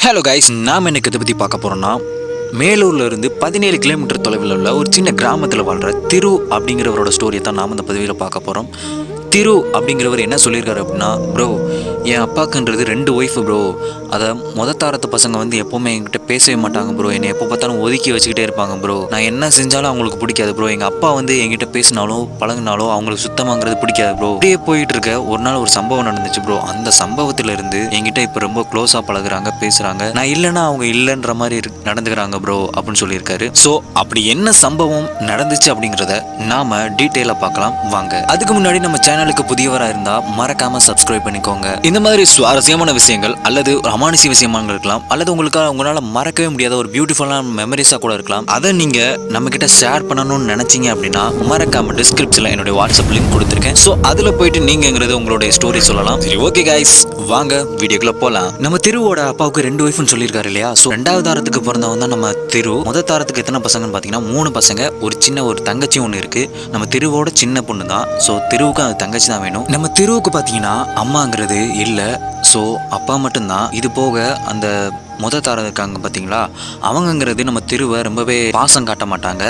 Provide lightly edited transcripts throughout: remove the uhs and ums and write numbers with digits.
Hello guys, நாம் எனக்கு இதை பற்றி பார்க்க போகிறோம்னா மேலூரில் இருந்து 17 கிலோமீட்டர் தொலைவில் உள்ள ஒரு சின்ன கிராமத்தில் வாழ்கிற திரு அப்படிங்கிறவரோட ஸ்டோரியை தான் நாம் இந்த பதிவில் பார்க்க போகிறோம். திரு அப்படிங்கிறவர் என்ன சொல்லியிருக்காரு அப்படின்னா, ப்ரோ என் அப்பாக்குன்றது 2 ஒய்ஃபு ப்ரோ. அதை தாரத்து பசங்க வந்து எப்போவுமே என்கிட்ட பேசவே மாட்டாங்க ப்ரோ. என்னை எப்போ பார்த்தாலும் ஒதுக்கி வச்சுக்கிட்டே இருப்பாங்க ப்ரோ. நான் என்ன செஞ்சாலும் அவங்களுக்கு பிடிக்காது ப்ரோ. எங்கள் அப்பா வந்து என்கிட்ட பேசினாலோ பழகினாலோ அவங்களுக்கு சுத்தமாங்கிறது பிடிக்காது ப்ரோ. அப்படியே போயிட்டு இருக்க ஒரு நாள் ஒரு சம்பவம் நடந்துச்சு ப்ரோ. அந்த சம்பவத்திலிருந்து என்கிட்ட இப்போ ரொம்ப க்ளோஸாக பழகுறாங்க, பேசுகிறாங்க. நான் இல்லைன்னா அவங்க இல்லைன்ற மாதிரி நடந்துக்கிறாங்க ப்ரோ அப்படின்னு சொல்லியிருக்காரு. ஸோ அப்படி என்ன சம்பவம் நடந்துச்சு அப்படிங்கிறத நாம டீட்டெயிலாக பார்க்கலாம் வாங்க. அதுக்கு முன்னாடி நம்ம சேனலுக்கு புதியவராக இருந்தால் மறக்காம சப்ஸ்கிரைப் பண்ணிக்கோங்க. இந்த மாதிரி சுவாரஸ்யமான விஷயங்கள் அல்லது அமானுஷ்ய விஷயமா இருக்கலாம், அல்லது உங்களால் மறக்கவே முடியாத ஒரு பியூட்டிஃபுல்லான மெமரிஸாக கூட இருக்கலாம். அதை நீங்கள் நம்ம கிட்ட ஷேர் பண்ணணும்னு நினைச்சீங்க அப்படின்னா மறக்காம டிஸ்கிரிப்ஷனில் என்னுடைய வாட்ஸ்அப் லிங்க் கொடுத்துருக்கேன். ஸோ அதில் போயிட்டு நீங்கிறது உங்களுடைய ஸ்டோரி சொல்லலாம். சரி, ஓகே கைஸ், வாங்க வீடியோக்குள்ள போகலாம். நம்ம திருவோட அப்பாவுக்கு 2 ஒய்ஃப்னு சொல்லியிருக்காரு இல்லையா? ஸோ 2வது தாரத்துக்கு பிறந்தவன் தான் நம்ம திரு. முதல் தாரத்துக்கு எத்தனை பசங்கன்னு பார்த்தீங்கன்னா 3 பசங்க, ஒரு தங்கச்சி ஒன்று இருக்கு. நம்ம திருவோட சின்ன பொண்ணு தான். ஸோ திருவுக்கு அந்த தங்கச்சி தான் வேணும். நம்ம திருவுக்கு பார்த்தீங்கன்னா அம்மாங்கிறது இல்லை. ஸோ அப்பா மட்டும்தான். இது போக அந்த தாரம் இருக்காங்க பார்த்தீங்களா, அவங்கங்கிறது நம்ம திருவை ரொம்பவே பாசம் காட்ட மாட்டாங்க.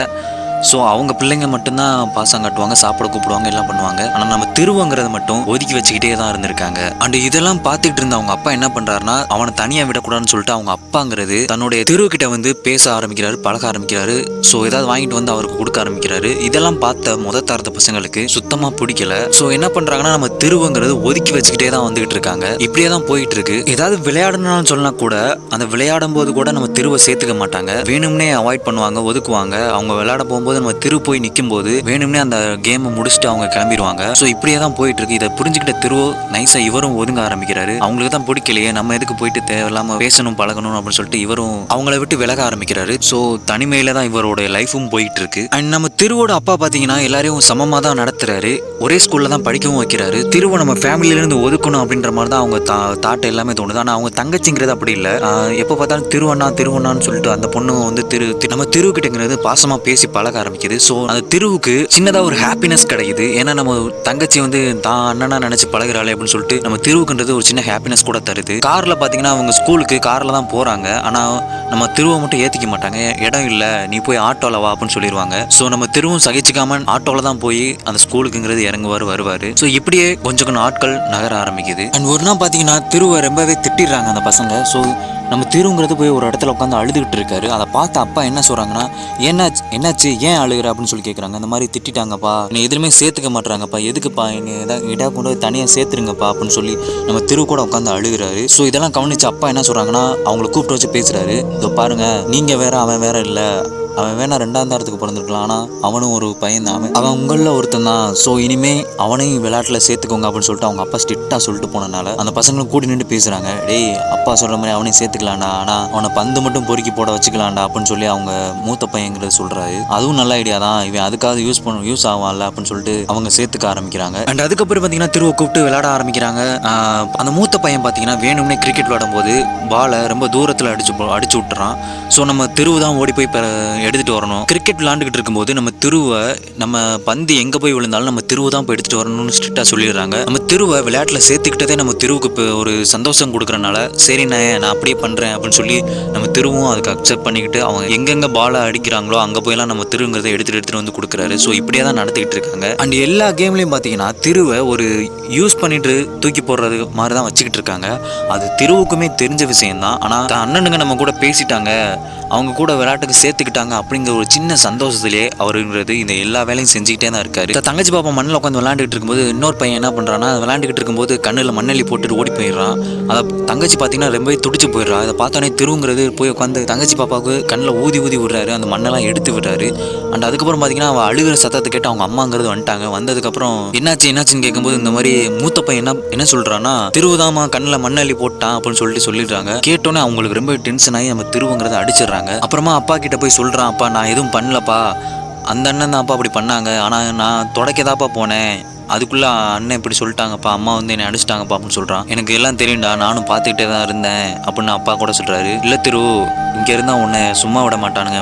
ஸோ அவங்க பிள்ளைங்க மட்டும்தான் பாசம் காட்டுவாங்க, சாப்பிட கூப்பிடுவாங்க, எல்லாம் பண்ணுவாங்க. ஆனால் நம்ம திருவங்கிறது மட்டும் ஒதுக்கி வச்சுக்கிட்டே தான் இருந்திருக்காங்க. அண்ட் இதெல்லாம் பார்த்துட்டு இருந்த அவங்க அப்பா என்ன பண்றாருன்னா, அவனை தனியாக விடக்கூடாதுன்னு சொல்லிட்டு அவங்க அப்பாங்கிறது தன்னுடைய திருவுக்கிட்ட வந்து பேச ஆரம்பிக்கிறாரு, பழக ஆரம்பிக்கிறாரு. ஸோ ஏதாவது வாங்கிட்டு வந்து அவருக்கு கொடுக்க ஆரம்பிக்கிறாரு. இதெல்லாம் பார்த்த தாரத்த பசங்களுக்கு சுத்தமாக பிடிக்கல. ஸோ என்ன பண்றாங்கன்னா, நம்ம திருவுங்கிறது ஒதுக்கி வச்சுக்கிட்டே தான் வந்துகிட்டு இருக்காங்க. இப்படியே தான் போயிட்டு இருக்கு. ஏதாவது விளையாடணும்னு சொன்னா கூட அந்த விளையாடும் போது கூட நம்ம திருவை சேர்த்துக்க மாட்டாங்க. வேணும்னே அவாய்ட் பண்ணுவாங்க, ஒதுக்குவாங்க. அவங்க விளையாட போகும்போது நம்ம திரு போய் நிற்கும் போது வேணும்னே அந்த கேமை முடிச்சுட்டு அவங்க கிளம்பிடுவாங்க. ஸோ இப்படியே தான் போயிட்டு இருக்கு. இதை புரிஞ்சுக்கிட்ட திரு நைஸா இவரும் ஒதுங்க ஆரம்பிக்கிறாரு. அவங்களுக்கு தான் பிடிக்கலையே, நம்ம எதுக்கு போயிட்டு தேவையில்லாம பேசணும் பழகணும் அப்படின்னு சொல்லிட்டு இவரும் அவங்கள விட்டு விலக ஆரம்பிக்கிறாரு. ஸோ தனிமையில தான் இவரோட லைஃபும் போயிட்டு இருக்கு. அண்ட் நம்ம திருவோட அப்பா பார்த்தீங்கன்னா எல்லாரையும் சமமாக தான் நடத்துறாரு. ஒரே ஸ்கூல்ல தான் படிக்கவும் வைக்கிறாரு. திருவை நம்ம ஃபேமிலியில இருந்து ஒதுக்கணும் அப்படின்ற மாதிரி தான் அவங்க தாட்டை எல்லாமே தோணுது. ஆனால் அவங்க தங்கச்சிங்கிறது அப்படி இல்லை. எப்போ பார்த்தாலும் திருவண்ணான்னு சொல்லிட்டு அந்த பொண்ணு வந்து நம்ம திருவுக்கிட்டங்கிறது பாசமா பேசி பழக ஆரம்பிக்குது. ஸோ அந்த திருவுக்கு சின்னதா ஒரு ஹாப்பினஸ் கிடைக்குது. ஏன்னா நம்ம தங்கச்சி வந்து தான் அண்ணனா நினைச்சு பழகிறாளே அப்படின்னு சொல்லிட்டு நம்ம திருவுக்குன்றது ஒரு சின்ன ஹாப்பினஸ் கூட தருது. கார்ல பாத்தீங்கன்னா அவங்க ஸ்கூலுக்கு கார்ல தான் போறாங்க. ஆனா நம்ம திருவை மட்டும் ஏத்திக்க மாட்டாங்க. இடம் இல்ல, நீ போய் ஆட்டோல வா அப்படின்னு சொல்லிடுவாங்க. ஸோ நம்ம திருவும் சகிச்சுக்காம ஆட்டோல தான் போய் அந்த ஸ்கூலுக்குங்கிறது வருவாரு. ஸோ இப்படியே கொஞ்சம் நாட்கள் நகர ஆரம்பிக்குது. அண்ட் ஒரு நாள் பாத்தீங்கன்னா திருவை ரொம்பவே திட்டிடுறாங்க அந்த பசங்க. ஸோ நம்ம திருங்கிறது போய் ஒரு இடத்துல உட்காந்து அழுதுகிட்டு இருக்காரு. அதை பார்த்து அப்பா என்ன சொல்றாங்கன்னா, என்னாச்சு ஏன் அழுகிற அப்படின்னு சொல்லி கேட்குறாங்க. இந்த மாதிரி திட்டாங்கப்பா, என்னை எதுவுமே சேர்த்துக்க மாட்டாங்கப்பா, எதுக்குப்பா என்னை இடம் கொண்டு போய் தனியாக சேர்த்துருங்கப்பா அப்படின்னு சொல்லி நம்ம திரு கூட உட்காந்து அழுகிறாரு. ஸோ இதெல்லாம் கவனிச்சு அப்பா என்ன சொல்றாங்கன்னா, அவங்களை கூப்பிட்டு வச்சு பேசுறாரு. இதோ பாருங்க, நீங்க வேற அவன் வேற இல்லை. அவன் வேணா 2ஆம் தாரத்துக்கு பிறந்திருக்கலாம், ஆனால் அவனும் ஒரு பையன் தான். அவன் உங்களில் ஒருத்தன் தான். ஸோ இனிமே அவனையும் விளையாட்டில் சேர்த்துக்கோங்க அப்படின்னு சொல்லிட்டு அவங்க அப்பா ஸ்ட்ரிக்டாக சொல்லிட்டு போனனால அந்த பசங்களும் கூடி நின்று பேசுகிறாங்க. டேய், அப்பா சொல்கிற மாதிரி அவனையும் சேர்த்துக்கலாம்டா, ஆனால் அவனை பந்து மட்டும் பொறுக்கி போட வச்சுக்கலாம்டா அப்படின்னு சொல்லி அவங்க மூத்த பையங்கிறது சொல்கிறாரு. அதுவும் நல்ல ஐடியா தான், இவன் அதுக்காக யூஸ் ஆவான்ல அப்படின்னு சொல்லிட்டு அவங்க சேர்த்துக்க ஆரம்பிக்கிறாங்க. அண்ட் அதுக்கப்புறம் பார்த்தீங்கன்னா திருவை கூப்பிட்டு விளையாட ஆரம்பிக்கிறாங்க. அந்த மூத்த பையன் பார்த்தீங்கன்னா வேணும்னே கிரிக்கெட் விளையாடும் போது பாலை ரொம்ப தூரத்தில் அடிச்சு விட்டுறான். ஸோ நம்ம திருவு தான் ஓடி போய் எடுத்துட்டு வரணும். கிரிக்கெட் விளையாண்டுகிட்டு இருக்கும்போது நம்ம திருவை நம்ம பந்து எங்க போய் விழுந்தாலும் நம்ம திருவு தான் போய் எடுத்துட்டு வரணும்னு ஸ்ட்ரிக்டா சொல்லிடுறாங்க. நம்ம திருவை விளையாட்டுல சேர்த்துக்கிட்டதே நம்ம திருவுக்கு இப்போ ஒரு சந்தோஷம் கொடுக்கறனால சரி நான் அப்படியே பண்றேன் அப்படின்னு சொல்லி நம்ம திருவும் அதுக்கு அக்செப்ட் பண்ணிக்கிட்டு அவங்க எங்கெங்க பாலை அடிக்கிறாங்களோ அங்க போயெல்லாம் நம்ம திருங்கிறத எடுத்துட்டு வந்து கொடுக்குறாரு. ஸோ இப்படியே தான் நடத்திக்கிட்டு இருக்காங்க. அண்ட் எல்லா கேம்லயும் பாத்தீங்கன்னா திருவை ஒரு யூஸ் பண்ணிட்டு தூக்கி போடுறது மாதிரி தான் வச்சுக்கிட்டு இருக்காங்க. அது திருவுக்குமே தெரிஞ்ச விஷயம் தான். ஆனா அண்ணனுங்க நம்ம கூட பேசிட்டாங்க, அவங்க கூட விளையாட்டுக்கு சேர்த்துக்கிட்டாங்க அப்படிங்கிற ஒரு சின்ன சந்தோஷத்திலே அவருங்கிறது இந்த எல்லா வேலையும் செஞ்சுக்கிட்டே தான் இருக்காரு. தங்கச்சி பாப்பா மண்ணில் உட்காந்து விளையாண்டுட்டு இருக்கும்போது இன்னொரு பையன் என்ன பண்றான்னா, விளையாண்டுக்கிட்டு இருக்கும்போது கண்ணில் மண்ணெல்லி போட்டுட்டு ஓடி போயிடுறான். அதை தங்கச்சி பார்த்தீங்கன்னா ரொம்பவே துடிச்சு போயிடுறா. அதை பார்த்தோன்னே திருவுங்கிறது போய் உட்காந்து தங்கச்சி பாப்பாவுக்கு கண்ணில் ஊதி விடுறாரு, அந்த மண்ணெல்லாம் எடுத்து விடுறாரு. அண்ட் அதுக்கப்புறம் பார்த்தீங்கன்னா அவள் அழுகிற சத்தத்தை கேட்டு அவங்க அம்மாங்கிறது வந்துட்டாங்க. வந்ததுக்கப்புறம் என்னாச்சுன்னு கேட்கும்போது இந்த மாதிரி மூத்த பையன் என்ன சொல்றான்னா, திருவுதாமா கண்ணில் மண்ணெல்லி போட்டான் அப்படின்னு சொல்லிடுறாங்க. கேட்டோன்னே அவங்களுக்கு ரொம்ப டென்ஷன் ஆகி நம்ம திருவுங்கிறத அடிச்சிடறாங்க. அப்புறமா அப்பா கிட்ட போய் சொல்றான், அப்பா நான் எதுவும் பண்ணலப்பா, அந்த அண்ணன் தான் அப்பா அப்படி பண்ணாங்க, ஆனால் நான் தொடக்கதாப்பா போனேன், அதுக்குள்ள அண்ணன் இப்படி சொல்லிட்டாங்கப்பா, அம்மா வந்து என்னை அடிச்சிட்டாங்கப்பா அப்படின்னு சொல்றான். எனக்கு எல்லாம் தெரியும்டா, நானும் பார்த்துக்கிட்டே தான் இருந்தேன் அப்படின்னு அப்பா கூட சொல்றாரு. இல்ல திரு, இங்க இருந்தா உன்னை சும்மா விட மாட்டானுங்க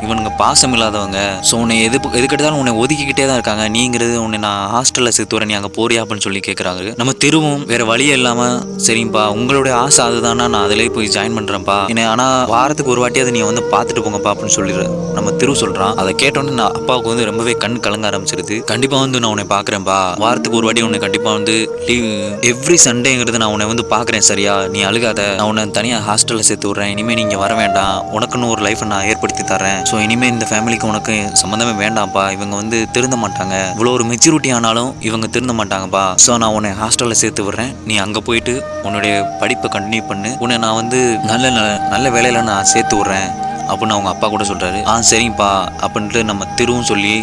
இவனுங்க பாசம் இல்லாதவங்க. ஸோ உன்னை எதுக்கெடுத்தாலும் உன்னை ஒதுக்கிக்கிட்டே தான் இருக்காங்க. நீங்கிறது உன்னை நான் ஹாஸ்டல்ல சேர்த்து வரேன், நீ அங்கே போறியா அப்படின்னு சொல்லி கேட்குறாங்க. நம்ம திருவும் வேற வழியே இல்லாம சரிப்பா உங்களுடைய ஆசை அதுதானா, நான் அதிலே போய் ஜாயின் பண்றேன்ப்பா, என்ன ஆனா வாரத்துக்கு ஒரு வாட்டியாவது நீ வந்து பார்த்துட்டு போங்கப்பா அப்படின்னு சொல்லிடுறேன். நம்ம திரு சொல்றான். அதை கேட்டோன்னே நான் அப்பாவுக்கு வந்து ரொம்பவே கண் கலங்க ஆரம்பிச்சிருது. கண்டிப்பா வந்து நான் உன்னை பாக்குறேன்ப்பா, வாரத்துக்கு ஒரு வாட்டி உன்னை கண்டிப்பா வந்து லீவ் எவ்ரி சண்டேங்கிறது நான் உன்னை வந்து பாக்குறேன், சரியா? நீ அழுகாத, நான் உன்னை தனியா ஹாஸ்டல்ல சேர்த்து விடுறேன். இனிமே நீங்க வர வேண்டாம், உனக்குன்னு ஒரு லைஃப் நான் ஏற்படுத்தி தரேன். ஸோ இனிமே இந்த ஃபேமிலிக்கு உனக்கு சம்மந்தமே வேண்டாம்ப்பா, இவங்க வந்து திருந்த மாட்டாங்க, இவ்வளோ ஒரு மெச்சூரிட்டி ஆனாலும் இவங்க திருந்த மாட்டாங்கப்பா. ஸோ நான் உன்னை ஹாஸ்டல்ல சேர்த்து விடுறேன், நீ அங்கே போயிட்டு உன்னுடைய படிப்பை கண்டினியூ பண்ணு, உன்னை நான் வந்து நல்ல வேலையில நான் சேர்த்து விடுறேன் அப்படின்னு அவங்க அப்பா கூட சொல்றாரு. சரிங்கப்பா அப்படின்ட்டு நம்ம திருவும் சொல்லி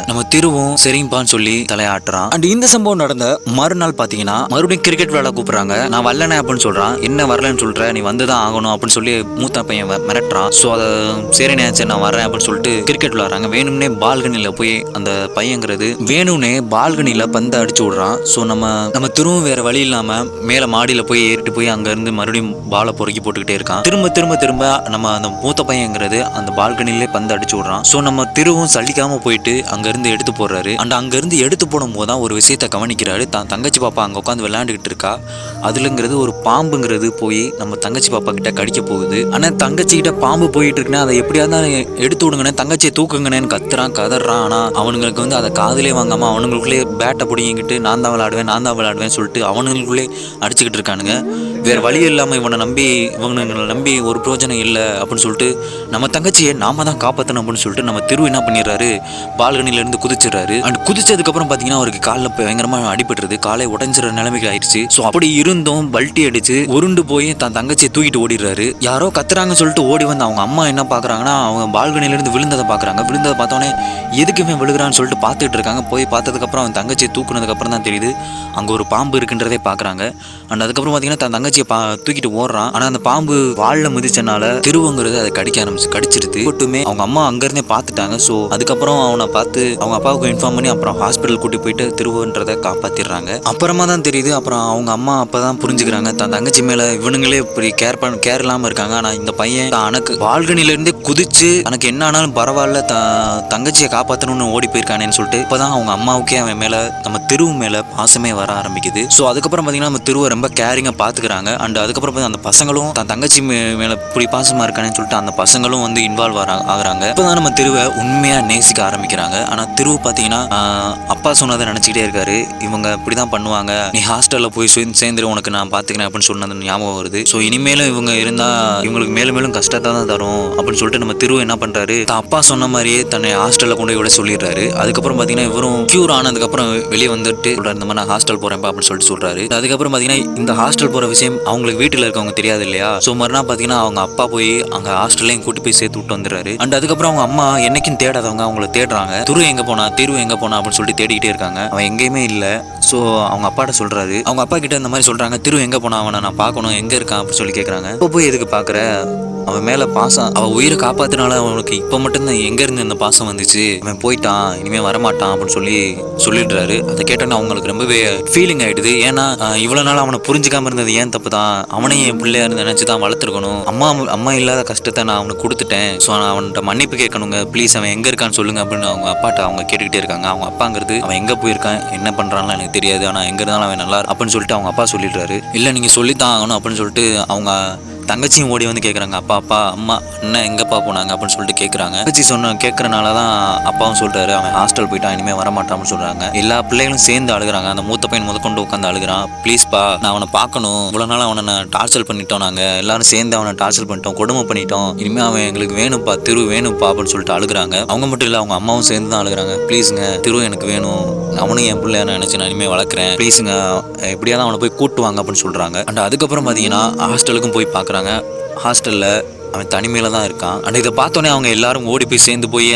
நம்ம திருவும் சரிங்கப்பான்னு சொல்லி தலையாட்டுறான். அண்ட் இந்த சம்பவம் நடந்த மறுநாள் பாத்தீங்கன்னா மறுபடியும் கிரிக்கெட் விளையாட கூப்பிடுறாங்க. நான் வரலனே அப்படின்னு சொல்றான். என்ன வரலன்னு சொல்ற, நீ வந்துதான் ஆகணும் அப்படின்னு சொல்லி மூத்த பையன் மிரட்டுறான். ஸோ அதை சரி நினைச்சு நான் வரேன் அப்படின்னு சொல்லிட்டு கிரிக்கெட் விளையாடுறாங்க. வேணும்னே பால்கனில போய் அந்த பையங்கிறது வேணும்னே பால்கனில பந்தை அடிச்சு விடுறான். ஸோ நம்ம திருவும் வேற வழி இல்லாம மேல மாடியில போய் ஏறிட்டு போய் அங்க இருந்து மறுபடியும் பாலை பொறுக்கி போட்டுக்கிட்டே இருக்கான். திரும்ப நம்ம அந்த மூத்த பையங்கிறது அந்த பால்கனிலே பந்து அடிச்சு விடுறான். ஸோ நம்ம திருவும் சலிக்காம போயிட்டு அங்க இருந்து எடுத்து போடுறாரு. அண்ட் அங்க இருந்து எடுத்து போடும் போதுதான் ஒரு விஷயத்த கவனிக்கிறாரு. தான் தங்கச்சி பாப்பா அங்க உட்காந்து விளையாண்டுகிட்டு இருக்கா. அதுலங்கிறது ஒரு பாம்புங்கிறது போய் நம்ம தங்கச்சி பாப்பா கிட்ட கடிக்க போகுது. ஆனா தங்கச்சி கிட்ட பாம்பு போயிட்டு இருக்குன்னா அதை எப்படியாவது எடுத்து விடுங்கண்ணே, தங்கச்சியை தூக்குங்கண்ணேன்னு கதறான். ஆனா அவனுங்களுக்கு வந்து அதை காதலே வாங்காம அவனுங்களுக்குள்ளே பேட்டை பிடிங்கிட்டு நான் தான் விளையாடுவேன் சொல்லிட்டு அவனுங்களுக்குள்ளே அடிச்சுக்கிட்டு இருக்கானுங்க. வேற வழி இல்லாம இவங்களை நம்பி ஒரு பிரோஜனம் இல்லை அப்படின்னு சொல்லிட்டு நம்ம தங்கச்சியை நாம தான் காப்பாற்றணும் அப்படின்னு சொல்லிட்டு நம்ம திரு என்ன பண்ணிடுறாரு, பால்கனில இருந்து குதிச்சிடுறாரு. அண்ட் குதிச்சதுக்கு அப்புறம் பாத்தீங்கன்னா அவருக்கு காலில் பயங்கரமா அடிபட்டுருது, காலை உடஞ்சிற நிலைமைக்கு ஆயிடுச்சு. ஸோ அப்படி இருந்தும் பல்ட்டி அடிச்சு உருண்டு போய் தன் தங்கச்சியை தூக்கிட்டு ஓடிடுறாரு. யாரோ கத்துறாங்கன்னு சொல்லிட்டு ஓடி வந்து அவங்க அம்மா என்ன பாக்குறாங்கன்னா அவங்க பால்கனில இருந்து விழுந்ததை பாக்குறாங்க. விழுந்ததை பார்த்தோன்னே எதுக்குமே விழுகிறான்னு சொல்லிட்டு பார்த்துட்டு இருக்காங்க. போய் பார்த்ததுக்கு அப்புறம் அவன் தங்கச்சியை தூக்குனதுக்கு அப்புறம் தான் தெரியுது அங்க ஒரு பாம்பு இருக்குன்றதே பாக்குறாங்க. அண்ட் அதுக்கப்புறம் பாத்தீங்கன்னா தன் தங்கச்சியை தூக்கிட்டு ஓடுறான். ஆனா அந்த பாம்பு வாழ மிதிச்சனால திருவுங்கிறது அதை கடிச்சிருது. மட்டுமே அவங்க அம்மா அங்க இருந்தே பாத்துட்டாங்க. சோ அதுக்கப்புறம் அவனை பார்த்து அவங்க அப்பாவுக்கு இன்ஃபார்ம் பண்ணி அப்புறம் ஹாஸ்பிட்டல் கூட்டி போயிட்டு திருவுன்றதை காப்பாத்திடுறாங்க. அப்புறமா தான் தெரியுது, அப்புறம் அவங்க அம்மா அப்பதான் புரிஞ்சுக்கிறாங்க தன் தங்கச்சி மேல இவனுங்களே இப்படி கேர் இல்லாம இருக்காங்க. ஆனா இந்த பையன் தனக்கு பால்கனில இருந்தே குதிச்சு தனக்கு என்ன ஆனாலும் பரவாயில்ல தங்கச்சியை காப்பாற்றணும்னு ஓடி போயிருக்கானேன்னு சொல்லிட்டு இப்பதான் அவங்க அம்மாவுக்கே அவன் மேல நம்ம திருவு மேல பாசமே வர ஆரம்பிக்குது. ஸோ அதுக்கப்புறம் பாத்தீங்கன்னா நம்ம திருவை ரொம்ப கேரிங்கா பாத்துக்கிறாங்க. அண்ட் அதுக்கப்புறம் அந்த பசங்களும் தன் தங்கச்சி மேல இப்படி பாசமா இருக்கானேன்னு சொல்லிட்டு அந்த பசங்களும் வந்து இன்வால்வ் ஆகுறாங்க. இப்பதான் நம்ம திருவை உண்மையா நேசிக்க ஆரம்பிக்கிறாங்க. ஆனா திருவு பாத்தீங்கன்னா அப்பா சொன்னதை நினைச்சுக்கிட்டே இருக்காரு. இவங்க இப்படிதான் பண்ணுவாங்க, நீ ஹாஸ்டல்ல போய் சேர்ந்துரு, உனக்கு நான் பாத்துக்கிறேன் அப்படின்னு சொன்னது ஞாபகம் வருது. ஸோ இனிமேலும் இவங்க இருந்தா இவங்களுக்கு மேலும் கஷ்டத்தை தான் தரும் அப்படின்னு சொல்லிட்டு நம்ம திருவு என்ன பண்றாரு, அப்பா சொன்ன மாதிரியே தன்னை ஹாஸ்டல்ல கொண்டு விட சொல்லிடுறாரு. அதுக்கப்புறம் பாத்தீங்கன்னா இவரும் கியூர் ஆனதுக்கு அப்புறம் வெளியே வந்துட்டு இந்த மாதிரி நான் ஹாஸ்டல் போறேன் அப்படின்னு சொல்லிட்டு சொல்றாரு. அதுக்கப்புறம் பாத்தீங்கன்னா இந்த ஹாஸ்டல் போற விஷயம் அவங்களுக்கு வீட்டுல இருக்கவங்க தெரியாது இல்லையா. ஸோ மறுநாள் பாத்தீங்கன்னா அவங்க அப்பா போய் அங்க ஹாஸ்டல்லையும் கூட்டி போய் சேர்த்து விட்டு வந்துடுறாரு. அண்ட் அதுக்கப்புறம் அவங்க அம்மா என்னைக்கும் தேடாதவங்க அவங்கள தேடுறாங்க. திரு எங்க போனா அப்படின்னு சொல்லிட்டு தேடிக்கிட்டே இருக்காங்க. அவன் எங்கேயுமே இல்ல. ஸோ அவங்க அப்பாட்ட சொல்றாரு, அவங்க அப்பா கிட்ட இந்த மாதிரி சொல்றாங்க, திரு எங்க போனா, அவனை நான் பார்க்கணும், எங்க இருக்கான் அப்படின்னு சொல்லி கேட்கறாங்க. இப்போ போய் எதுக்கு பாக்குற, அவன் மேல பாசம், அவன் உயிரை காப்பாத்தினால அவனுக்கு இப்ப மட்டும்தான் எங்க இருந்து இந்த பாசம் வந்துச்சு, அவன் போயிட்டான், இனிமே வரமாட்டான் அப்படின்னு சொல்லிடுறாரு. அதை கேட்டோன்னா அவங்களுக்கு ரொம்பவே ஃபீலிங் ஆயிடுது. ஏன்னா இவ்வளவு நாள் அவனை புரிஞ்சுக்காம இருந்தது ஏன் தப்பு தான், அவனையும் என் பிள்ளையா இருந்து நினைச்சுதான் வளர்த்துருக்கணும். அம்மா இல்லாத கஷ்டத்தை நான் அவனுக்கு கொடுத்துட்டேன். ஸோ நான் அவன்கிட்ட மன்னிப்பு கேட்கணுங்க, ப்ளீஸ் அவன் எங்க இருக்கான்னு சொல்லுங்க அப்படின்னு அவங்க அப்பாட்ட அவங்க கேட்டுக்கிட்டே இருக்காங்க. அவங்க அப்பாங்கிறது அவன் எங்க போயிருக்கான் என்ன பண்றான்னு எனக்கு தெரியாது, ஆனா எங்க இருந்தாலும் அவன் நல்லா அப்படின்னு சொல்லிட்டு அவங்க அப்பா சொல்லிடுறாரு. இல்ல நீங்க சொல்லித்தான் ஆகணும் அப்படின்னு சொல்லிட்டு அவங்க தங்கச்சியும் ஓடி வந்து கேட்குறாங்க, அப்பா அம்மா அண்ணன் எங்கப்பா போனாங்க அப்படின்னு சொல்லிட்டு கேட்குறாங்க. தங்கச்சி கேட்கறனால தான் அப்பாவும் சொல்றாரு அவன் ஹாஸ்டல் போயிட்டான், இனிமேல் வரமாட்டான்னு சொல்றாங்க. எல்லா பிள்ளைகளும் சேர்ந்து அழுகுறாங்க. அந்த மூத்த பையன் முதற்கொண்டு உட்காந்து அழுகுறான். ப்ளீஸ்ப்பா நான் அவனை பார்க்கணும், இவ்வளோ நாள் அவனை டார்ச்சர் பண்ணிட்டோம், நாங்கள் எல்லாரும் சேர்ந்து அவனை டார்ச்சர் பண்ணிட்டோம், கொடுமை பண்ணிட்டோம், இனிமேல் அவன் எங்களுக்கு வேணும்ப்பா, திரு வேணும்ப்பா அப்படின்னு சொல்லிட்டு அழுகுறாங்க. அவங்க மட்டும் இல்லை அவங்க அம்மாவும் சேர்ந்து தான் அழுகுறாங்க. ப்ளீஸுங்க திரு எனக்கு வேணும், அவனும் என் பிள்ளைய நினைச்சு நான் இனிமேல் வளர்க்குறேன், ப்ளீஸுங்க எப்படியாவது அவனை போய் கூட்டுவாங்க அப்படின்னு சொல்றாங்க. அண்ட் அதுக்கப்புறம் பார்த்தீங்கன்னா ஹாஸ்டலுக்கும் போய் பார்க்குறாங்க. ஹாஸ்டலில் அவன் தனிமையில தான் இருக்கான். அண்ட் இதை பார்த்தோன்னே அவங்க எல்லாரும் ஓடி போய் சேர்ந்து போய்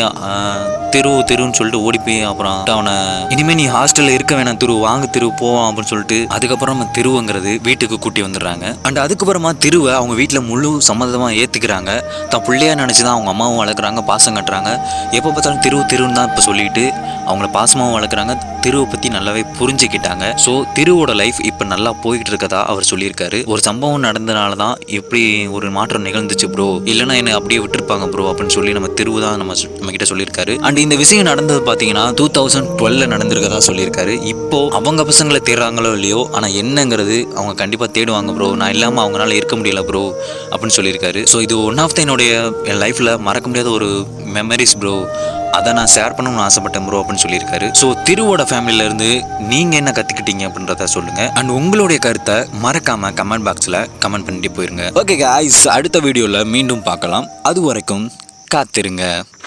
திருன்னு சொல்லிட்டு ஓடி போய் அப்புறம் அவனை இனிமே நீ ஹாஸ்டல்ல இருக்க வேணாம் வாங்க போவான் அப்படின்னு சொல்லிட்டு அதுக்கப்புறம் நம்ம திருவுங்கிறது வீட்டுக்கு கூட்டி வந்துடுறாங்க. அண்ட் அதுக்கப்புறமா திருவை அவங்க வீட்டில் முழு சம்மதமாக ஏற்றுக்கிறாங்க. தான் பிள்ளையா நினச்சி தான் அவங்க அம்மாவும் வளர்க்குறாங்க, பாசம் கட்டுறாங்க. எப்போ பார்த்தாலும் திருன்னு தான் இப்போ சொல்லிட்டு அவங்கள பாசமாகவும் வளர்க்குறாங்க. திருவை பற்றி நல்லாவே புரிஞ்சுக்கிட்டாங்க. ஸோ திருவோட லைஃப் இப்போ நல்லா போய்கிட்டு இருக்கதா அவர் சொல்லியிருக்காரு. ஒரு சம்பவம் நடந்தனால தான் இப்படி ஒரு மாற்றம் நிகழ்ந்துச்சு ப்ரோ, இல்லைன்னா என்னை அப்படியே விட்டுருப்பாங்க ப்ரோ அப்படின்னு சொல்லி நம்ம திருவு தான் நம்ம கிட்ட சொல்லியிருக்காரு. அண்ட் இந்த விஷயம் நடந்தது பார்த்தீங்கன்னா 2012 நடந்திருக்கதா சொல்லியிருக்காரு. இப்போ அவங்க பசங்களை தேடுறாங்களோ இல்லையோ, ஆனால் என்னங்கிறது அவங்க கண்டிப்பாக தேடுவாங்க ப்ரோ, நான் இல்லாமல் அவங்களால இருக்க முடியல ப்ரோ அப்படின்னு சொல்லியிருக்காரு. ஸோ இது ஒன் ஆஃப் த என் லைஃப்பில் மறக்க முடியாத ஒரு மெமரிஸ் ப்ரோ, அதை நான் ஷேர் பண்ணணும்னு ஆசைப்பட்டேன் ப்ரோ அப்படின்னு சொல்லியிருக்காரு. ஸோ திருவோட ஃபேமிலியிலேருந்து நீங்கள் என்ன கற்றுக்கிட்டீங்க அப்படின்றத சொல்லுங்கள். அண்ட் உங்களுடைய கருத்தை மறக்காமல் கமெண்ட் பாக்ஸில் கமெண்ட் பண்ணிட்டு போயிருங்க. ஓகே காய்ஸ், அடுத்த வீடியோவில் மீண்டும் பார்க்கலாம். அது வரைக்கும் காத்திருங்க.